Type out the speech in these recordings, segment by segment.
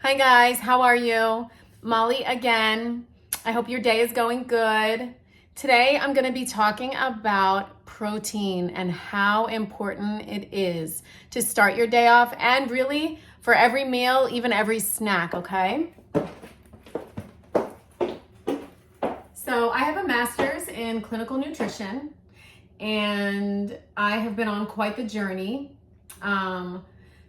Hi guys, how are you? Molly again. I hope your day is going good. Today I'm going to be talking about protein and how important it is to start your day off and really for every meal, even every snack, okay? So I have a master's in clinical nutrition and I have been on quite the journey.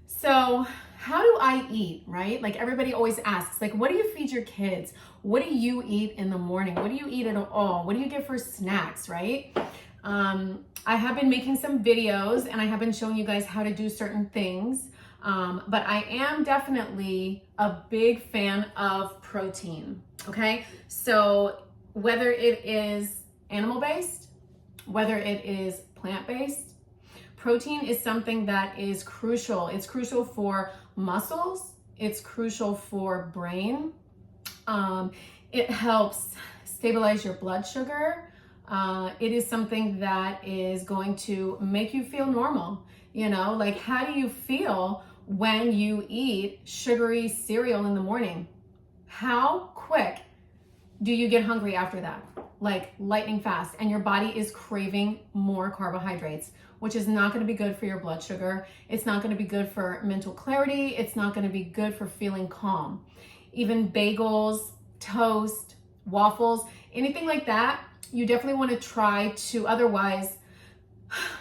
So how do I eat, right? Like everybody always asks, like, what do you feed your kids? What do you eat in the morning? What do you eat at all? What do you get for snacks, right? I have been making some videos and I have been showing you guys how to do certain things. But I am definitely a big fan of protein, okay? So whether it is animal-based, whether it is plant-based, protein is something that is crucial. It's crucial for muscles. It's crucial for brain. It helps stabilize your blood sugar. It is something that is going to make you feel normal. You know, like how do you feel when you eat sugary cereal in the morning? How quick do you get hungry after that? Like lightning fast, and your body is craving more carbohydrates, which is not going to be good for your blood sugar. It's not going to be good for mental clarity. It's not going to be good for feeling calm. Even bagels, toast, waffles, anything like that, you definitely want to try to otherwise,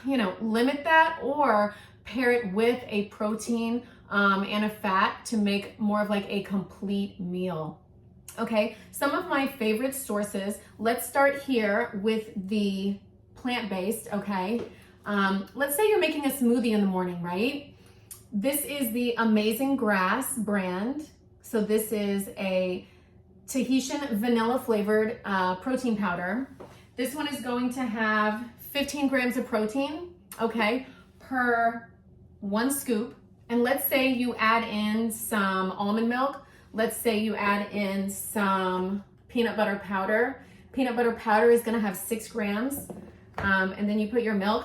limit that or pair it with a protein and a fat to make more of like a complete meal. Okay, some of my favorite sources, let's start here with the plant-based, okay? Let's say you're making a smoothie in the morning, right? This is the Amazing Grass brand. So this is a Tahitian vanilla flavored protein powder. This one is going to have 15 grams of protein, okay, per one scoop. And let's say you add in some almond milk. Let's say you add in some peanut butter powder. Peanut butter powder is gonna have 6 grams. And then you put your milk.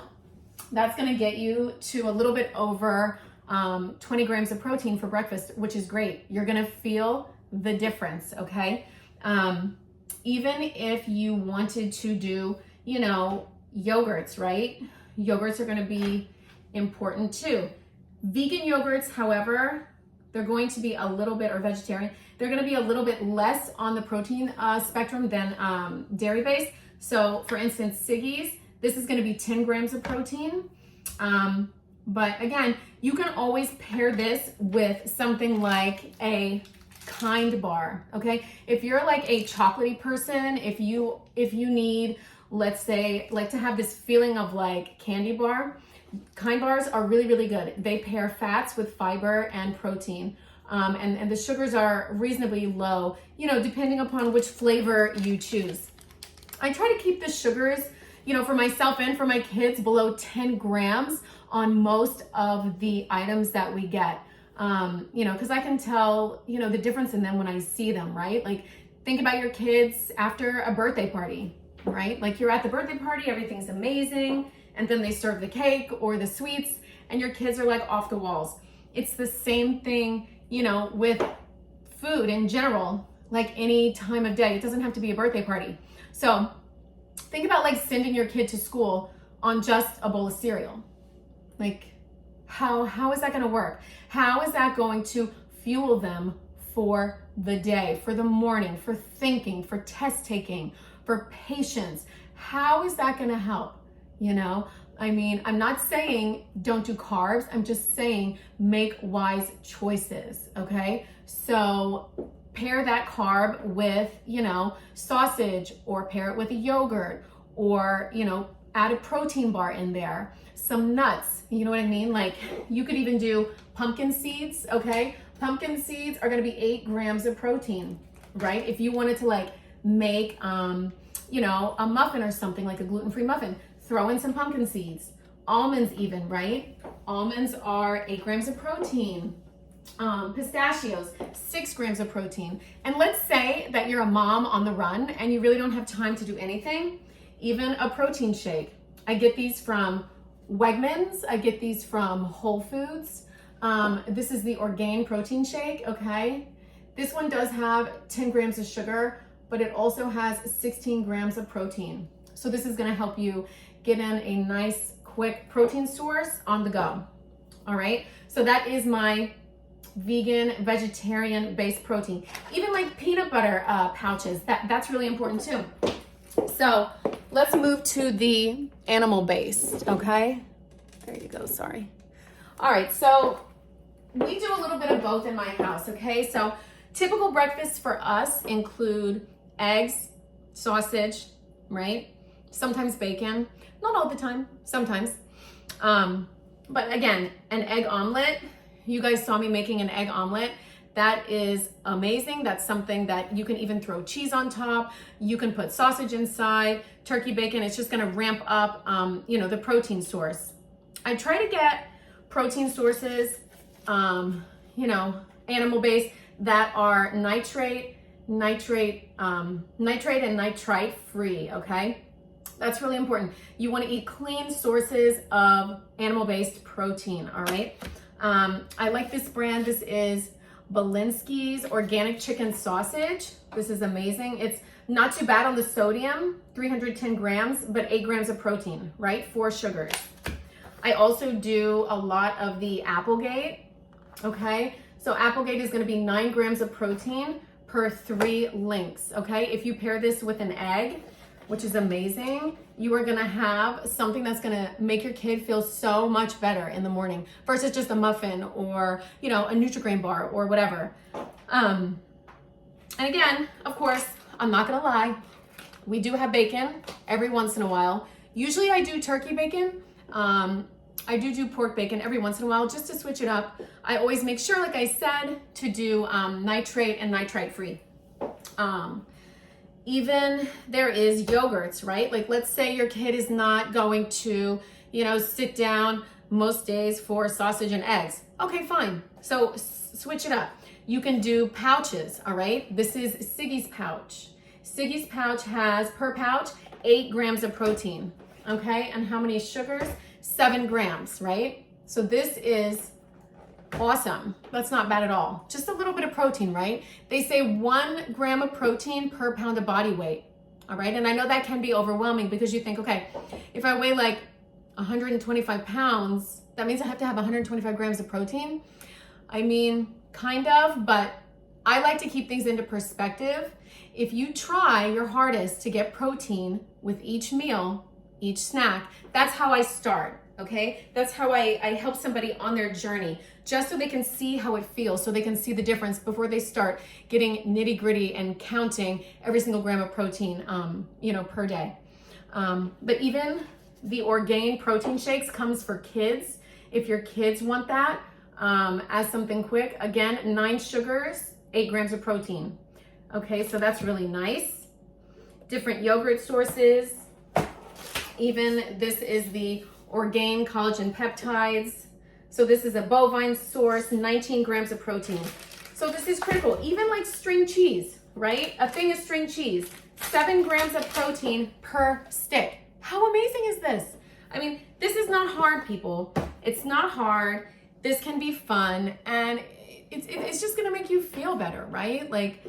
That's gonna get you to a little bit over 20 grams of protein for breakfast, which is great. You're gonna feel the difference, okay? Even if you wanted to do, yogurts, right? Yogurts are gonna be important too. Vegan yogurts, however, they're going to be a little bit, or vegetarian, they're going to be a little bit less on the protein spectrum than dairy-based. So for instance, Siggi's, this is going to be 10 grams of protein. But again, you can always pair this with something like a Kind bar, okay? If you're like a chocolatey person, if you need, let's say, like to have this feeling of like candy bar, Kind bars are really, really good. They pair fats with fiber and protein. And the sugars are reasonably low, depending upon which flavor you choose. I try to keep the sugars, for myself and for my kids below 10 grams on most of the items that we get. Because I can tell, the difference in them when I see them, right? Like think about your kids after a birthday party, right? Like you're at the birthday party, everything's amazing. And then they serve the cake or the sweets and your kids are like off the walls. It's the same thing, with food in general, like any time of day. It doesn't have to be a birthday party. So think about like sending your kid to school on just a bowl of cereal. Like how is that going to work? How is that going to fuel them for the day, for the morning, for thinking, for test taking, for patience? How is that going to help? I'm not saying don't do carbs. I'm just saying make wise choices, okay? So pair that carb with, sausage, or pair it with a yogurt, or, add a protein bar in there, some nuts, you know what I mean? Like you could even do pumpkin seeds, okay? Pumpkin seeds are gonna be 8 grams of protein, right? If you wanted to like make, a muffin or something, like a gluten-free muffin, throw in some pumpkin seeds. Almonds even, right? Almonds are 8 grams of protein. Pistachios, 6 grams of protein. And let's say that you're a mom on the run and you really don't have time to do anything, even a protein shake. I get these from Wegmans. I get these from Whole Foods. This is the Orgain protein shake, okay? This one does have 10 grams of sugar, but it also has 16 grams of protein. So this is gonna help you get in a nice, quick protein source on the go. All right, so that is my vegan, vegetarian-based protein. Even like peanut butter pouches, that's really important too. So let's move to the animal-based, okay? There you go, sorry. All right, so we do a little bit of both in my house, okay? So typical breakfasts for us include eggs, sausage, right? Sometimes bacon, not all the time, sometimes. But again, an egg omelet, you guys saw me making an egg omelet. That is amazing. That's something that you can even throw cheese on top. You can put sausage inside, turkey bacon. It's just gonna ramp up, the protein source. I try to get protein sources, animal-based that are nitrate and nitrite free, okay? That's really important. You wanna eat clean sources of animal-based protein, all right? I like this brand. This is Belinsky's Organic Chicken Sausage. This is amazing. It's not too bad on the sodium, 310 grams, but 8 grams of protein, right? 4 sugars. I also do a lot of the Applegate, okay? So Applegate is gonna be 9 grams of protein per 3 links, okay? If you pair this with an egg, which is amazing, you are gonna have something that's gonna make your kid feel so much better in the morning versus just a muffin or, a Nutri-Grain bar or whatever. And again, of course, I'm not gonna lie, we do have bacon every once in a while. Usually I do turkey bacon. I do pork bacon every once in a while just to switch it up. I always make sure, like I said, to do nitrate and nitrite free. Even there is yogurts, right? Like let's say your kid is not going to, sit down most days for sausage and eggs. Okay, fine. So switch it up. You can do pouches, all right? This is Siggi's pouch. Siggi's pouch has, per pouch, 8 grams of protein, okay? And how many sugars? 7 grams, right? So this is awesome. That's not bad at all. Just a little bit of protein, right? They say 1 gram of protein per pound of body weight, all right? And I know that can be overwhelming because you think, okay, if I weigh like 125 pounds, that means I have to have 125 grams of protein. I mean, kind of, but I like to keep things into perspective. If you try your hardest to get protein with each meal, each snack, that's how I start, okay? That's how I help somebody on their journey, just so they can see how it feels, so they can see the difference before they start getting nitty gritty and counting every single gram of protein, per day. But even the Orgain protein shakes comes for kids. If your kids want that as something quick, again, 9 sugars, 8 grams of protein. Okay, so that's really nice. Different yogurt sources. Even this is the Orgain collagen peptides. So this is a bovine source, 19 grams of protein. So this is critical. Even like string cheese, right? A thing of string cheese, 7 grams of protein per stick. How amazing is this? I mean, this is not hard, people. It's not hard. This can be fun, and it's just gonna make you feel better, right? Like,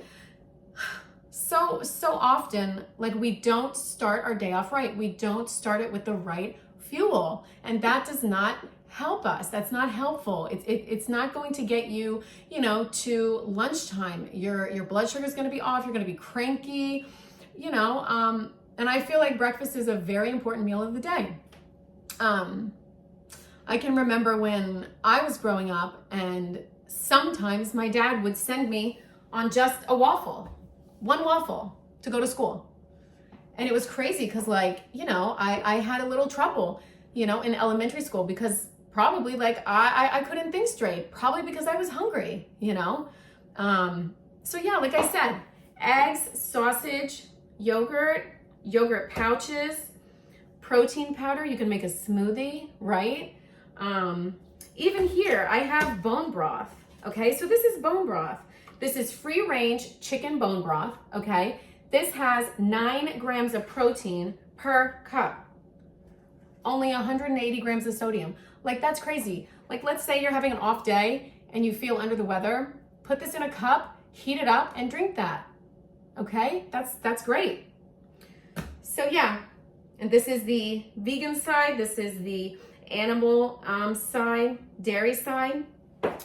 so often, like, we don't start our day off right. We don't start it with the right fuel, and that does not help us. That's not helpful. It's not going to get you, to lunchtime. Your blood sugar is going to be off. You're going to be cranky, and I feel like breakfast is a very important meal of the day. I can remember when I was growing up, and sometimes my dad would send me on just a waffle, 1 waffle, to go to school. And it was crazy because, I had a little trouble, in elementary school because probably I couldn't think straight, probably because I was hungry, So yeah, like I said, eggs, sausage, yogurt pouches, protein powder. You can make a smoothie, right? Even here, I have bone broth. Okay, so this is bone broth. This is free range chicken bone broth. Okay, this has 9 grams of protein per cup. Only 180 grams of sodium. Like, that's crazy. Like, let's say you're having an off day and you feel under the weather. Put this in a cup heat it up and drink that. Okay, that's great. So yeah, and this is the vegan side. This is the animal side, dairy side.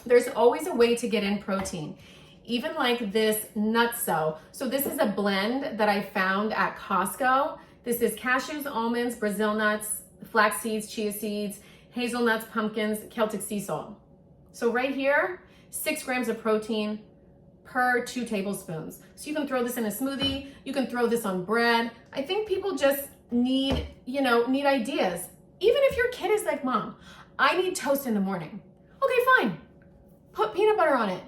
There's always a way to get in protein. Even like this Nutso. So this is a blend that I found at Costco. This is cashews, almonds, Brazil nuts, flax seeds, chia seeds, hazelnuts, pumpkins, Celtic sea salt. So right here, 6 grams of protein per 2 tablespoons. So you can throw this in a smoothie, you can throw this on bread. I think people just need, need ideas. Even if your kid is like, Mom, I need toast in the morning. Okay, fine. Put peanut butter on it.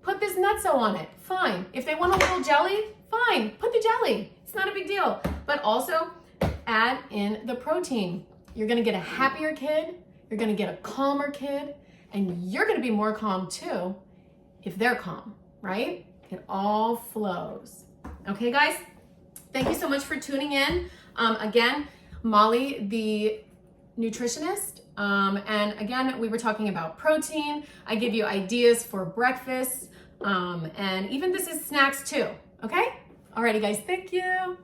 Put this Nutso on it. Fine. If they want a little jelly, fine. Put the jelly. It's not a big deal. But also add in the protein. You're gonna get a happier kid, you're gonna get a calmer kid, and you're gonna be more calm too if they're calm, right? It all flows. Okay, guys? Thank you so much for tuning in. Again, Molly, the nutritionist, and again, we were talking about protein. I give you ideas for breakfast, and even this is snacks too, okay? Alrighty, guys, thank you.